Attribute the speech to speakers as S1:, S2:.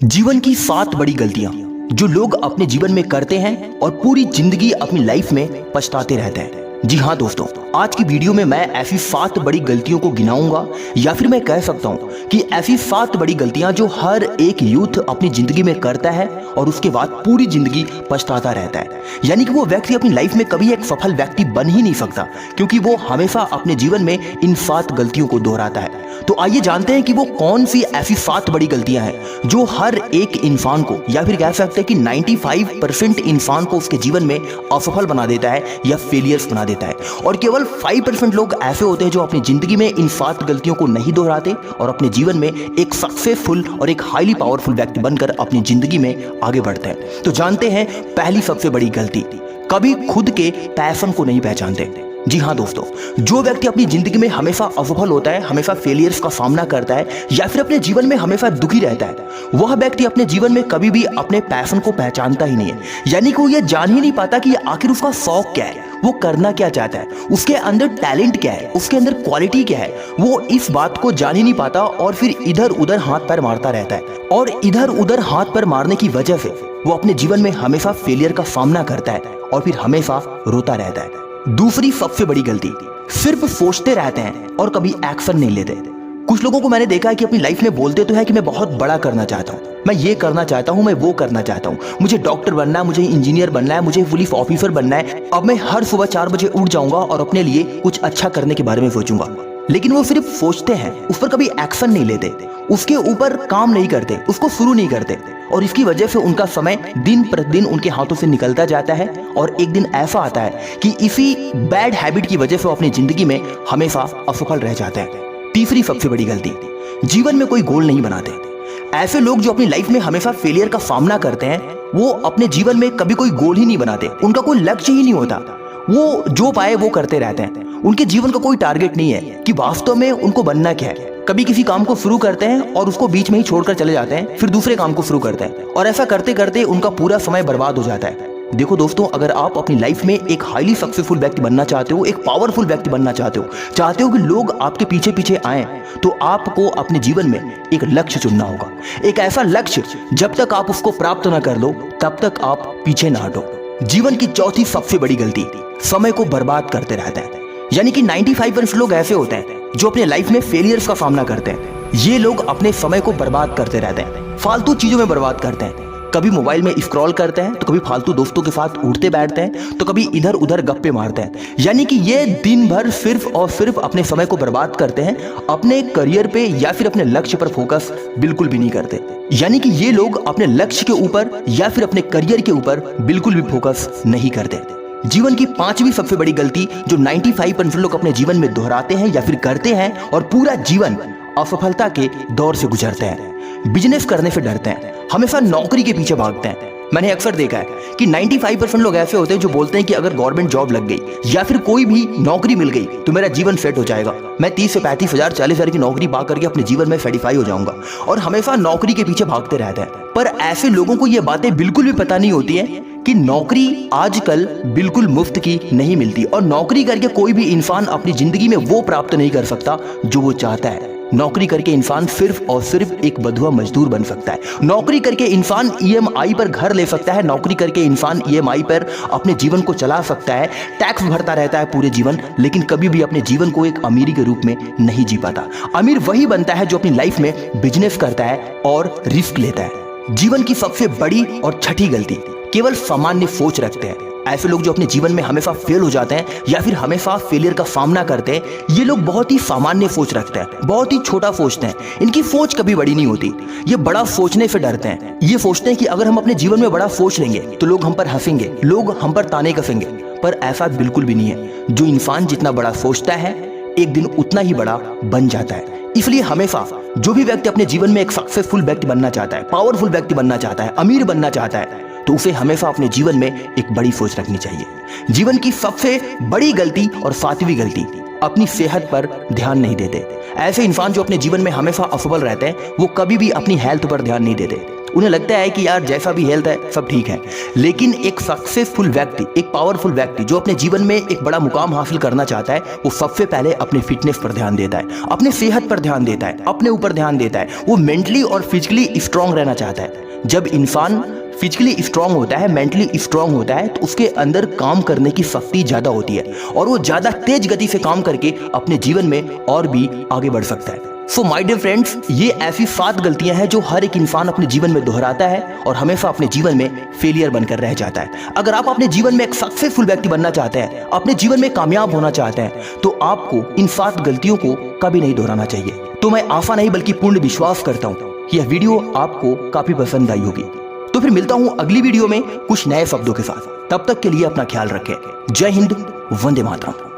S1: जीवन की 7 बड़ी गलतियां जो लोग अपने जीवन में करते हैं और पूरी जिंदगी अपनी लाइफ में पछताते रहते हैं। जी हाँ दोस्तों, आज की वीडियो में मैं ऐसी 7 बड़ी गलतियों को गिनाऊंगा, या फिर मैं कह सकता हूं कि ऐसी 7 बड़ी गलतियां जो हर एक यूथ अपनी जिंदगी में करता है और उसके बाद पूरी जिंदगी पछताता रहता है। यानी कि वो व्यक्ति अपनी लाइफ में कभी एक सफल व्यक्ति बन ही नहीं सकता, क्योंकि वो हमेशा अपने जीवन में इन 7 गलतियों को दोहराता है। तो आइए जानते हैं कि वो कौन सी ऐसी 7 बड़ी गलतियां हैं जो हर एक इंसान को, या फिर कह सकते हैं कि 95% इंसान को उसके जीवन में असफल बना देता है या फेलियर्स बना देता है, और केवल 5% लोग ऐसे होते हैं जो अपनी जिंदगी में इन 7 गलतियों को नहीं दोहराते और अपने जीवन में एक सक्सेसफुल और एक हाईली पावरफुल व्यक्ति बनकर अपनी जिंदगी में आगे बढ़ते हैं। तो जानते हैं पहली सबसे बड़ी गलती, कभी खुद के पैशन को नहीं पहचानते। जी हाँ दोस्तों, जो व्यक्ति अपनी जिंदगी में हमेशा असफल होता है, हमेशा फेलियर्स का सामना करता है, या फिर अपने जीवन में हमेशा दुखी रहता है, वह व्यक्ति अपने जीवन में कभी भी अपने पैशन को पहचानता ही नहीं है। यानी कि वो ये जान ही नहीं पाता कि आखिर उसका शौक क्या है, वो करना क्या चाहता है, उसके अंदर टैलेंट क्या है, उसके अंदर क्वालिटी क्या है। वो इस बात को जान ही नहीं पाता और फिर इधर उधर हाथ पैर मारता रहता है, और इधर उधर हाथ पैर मारने की वजह से वो अपने जीवन में हमेशा फेलियर का सामना करता है और फिर हमेशा रोता रहता है। दूसरी सबसे बड़ी गलती, सिर्फ सोचते रहते हैं और कभी एक्शन नहीं लेते। कुछ लोगों को मैंने देखा है कि अपनी लाइफ में बोलते तो है कि मैं बहुत बड़ा करना चाहता हूँ, मैं ये करना चाहता हूँ, मैं वो करना चाहता हूँ, मुझे डॉक्टर बनना है, मुझे इंजीनियर बनना है, मुझे पुलिस ऑफिसर बनना है, अब मैं हर सुबह 4 बजे उठ जाऊंगा और अपने लिए कुछ अच्छा करने के बारे में सोचूंगा। लेकिन वो सिर्फ सोचते हैं, उस पर कभी एक्शन नहीं लेते, उसके ऊपर काम नहीं करते, उसको शुरू नहीं करते, और इसकी वजह से उनका समय दिन प्रतिदिन उनके हाथों से निकलता जाता है। और एक दिन ऐसा आता है कि इसी बैड हैबिट की वजह से वो अपनी जिंदगी में हमेशा असफल रह जाते हैं। तीसरी सबसे बड़ी गलती, जीवन में कोई गोल नहीं बनाते। ऐसे लोग जो अपनी लाइफ में हमेशा फेलियर का सामना करते हैं, वो अपने जीवन में कभी कोई गोल ही नहीं बनाते, उनका कोई लक्ष्य ही नहीं होता, वो जो पाए वो करते रहते हैं। उनके जीवन का कोई टारगेट नहीं है कि वास्तव में उनको बनना क्या है। कभी किसी काम को शुरू करते हैं और उसको बीच में ही छोड़कर चले जाते हैं, फिर दूसरे काम को शुरू करते हैं, और ऐसा करते करते उनका पूरा समय बर्बाद हो जाता है। देखो दोस्तों, अगर आप अपनी लाइफ में एक हाईली सक्सेसफुल व्यक्ति बनना चाहते हो, एक पावरफुल व्यक्ति बनना चाहते हो कि लोग आपके पीछे पीछे आएं, तो आपको अपने जीवन में एक लक्ष्य चुनना होगा। एक ऐसा लक्ष्य जब तक आप उसको प्राप्त ना कर लो तब तक आप पीछे ना हटो। जीवन की चौथी सबसे बड़ी गलती, समय को बर्बाद करते रहते हैं। यानी कि 95% लोग ऐसे होते हैं जो अपने लाइफ में फेलियर्स का सामना करते हैं। ये लोग अपने समय को बर्बाद करते रहते हैं, फालतू चीजों में बर्बाद करते हैं। कभी मोबाइल में स्क्रॉल करते हैं, तो कभी फालतू दोस्तों के साथ उठते बैठते हैं, तो कभी इधर उधर गप्पे मारते हैं। यानी कि ये दिन भर सिर्फ और सिर्फ अपने समय को बर्बाद करते हैं, अपने करियर पे या फिर अपने लक्ष्य पर फोकस बिल्कुल भी नहीं करते। यानी कि ये लोग अपने लक्ष्य के ऊपर या फिर अपने करियर के ऊपर बिल्कुल भी फोकस नहीं करते। जीवन की 5वीं सबसे बड़ी गलती जो 95% लोग अपने जीवन में दोहराते हैं या फिर करते हैं और पूरा जीवन असफलता के दौर से गुजरते हैं। बिजनेस करने से डरते हैं, हमेशा नौकरी के पीछे भागते हैं। मैंने अक्सर देखा है कि 95% लोग ऐसे होते हैं जो बोलते हैं कि अगर गवर्नमेंट जॉब लग गई या फिर कोई भी नौकरी मिल गई तो मेरा जीवन सेट हो जाएगा, मैं 30 से 35 हजार 40 हजार की नौकरी पा करके अपने जीवन में सेटिस्फाई हो जाऊंगा, और हमेशा नौकरी के पीछे भागते रहते हैं। पर ऐसे लोगों को ये बातें बिल्कुल भी पता नहीं होती है कि नौकरी आजकल बिल्कुल मुफ्त की नहीं मिलती, और नौकरी करके कोई भी इंसान अपनी जिंदगी में वो प्राप्त नहीं कर सकता जो वो चाहता है। नौकरी करके इंसान सिर्फ और सिर्फ एक बंधुआ मजदूर बन सकता है। नौकरी करके इंसान EMI पर घर ले सकता है, नौकरी करके इंसान EMI पर अपने जीवन को चला सकता है, टैक्स भरता रहता है पूरे जीवन, लेकिन कभी भी अपने जीवन को एक अमीरी के रूप में नहीं जी पाता। अमीर वही बनता है जो अपनी लाइफ में बिजनेस करता है और रिस्क लेता है। जीवन की सबसे बड़ी और छठी गलती, केवल सामान्य सोच रखते हैं। ऐसे लोग जो अपने जीवन में हमेशा फेल हो जाते हैं या फिर हमेशा फेलियर का सामना करते हैं, ये लोग बहुत ही सामान्य सोच रखते हैं, बहुत ही छोटा सोचते हैं। इनकी सोच कभी बड़ी नहीं होती। ये बड़ा सोचने से डरते हैं। ये सोचते हैं कि अगर हम अपने जीवन में बड़ा सोच लेंगे तो लोग हम पर हंसेंगे, लोग हम पर ताने कसेंगे। पर ऐसा बिल्कुल भी नहीं है। जो इंसान जितना बड़ा सोचता है, एक दिन उतना ही बड़ा बन जाता है। इसलिए हमेशा जो भी व्यक्ति अपने जीवन में एक सक्सेसफुल व्यक्ति बनना चाहता है, पावरफुल व्यक्ति बनना चाहता है, अमीर बनना चाहता है, तो उसे हमेशा अपने जीवन में एक बड़ी सोच रखनी चाहिए। जीवन की सबसे बड़ी गलती और 7वीं गलती, अपनी सेहत पर ध्यान नहीं देते। ऐसे इंसान जो अपने जीवन में हमेशा असफल रहते हैं, वो कभी भी अपनी हेल्थ पर ध्यान नहीं देते। उन्हें लगता है कि यार जैसा भी हेल्थ है सब ठीक है। लेकिन एक सक्सेसफुल व्यक्ति, एक पावरफुल व्यक्ति जो अपने जीवन में एक बड़ा मुकाम हासिल करना चाहता है, वो सबसे पहले अपने फिटनेस पर ध्यान देता है, अपने सेहत पर ध्यान देता है, अपने ऊपर ध्यान देता है। वो मेंटली और फिजिकली स्ट्रांग रहना चाहता है। जब इंसान फिजिकली स्ट्रांग होता है, मेंटली स्ट्रांग होता है, तो उसके अंदर काम करने की शक्ति ज्यादा होती है और वो ज्यादा तेज गति से काम करके अपने जीवन में और भी आगे बढ़ सकता है। सो माय डियर फ्रेंड्स, ये ऐसी 7 गलतियां हैं जो हर एक इंसान अपने जीवन में दोहराता है और हमेशा अपने जीवन में फेलियर बनकर रह जाता है। अगर आप अपने जीवन में एक सक्सेसफुल व्यक्ति बनना चाहते हैं, अपने जीवन में कामयाब होना चाहते हैं, तो आपको इन 7 गलतियों को कभी नहीं दोहराना चाहिए। तो मैं आशा नहीं बल्कि पूर्ण विश्वास करता हूं कि यह वीडियो आपको काफी पसंद आई होगी। तो फिर मिलता हूं अगली वीडियो में कुछ नए शब्दों के साथ। तब तक के लिए अपना ख्याल रखें। जय हिंद, वंदे मातरम।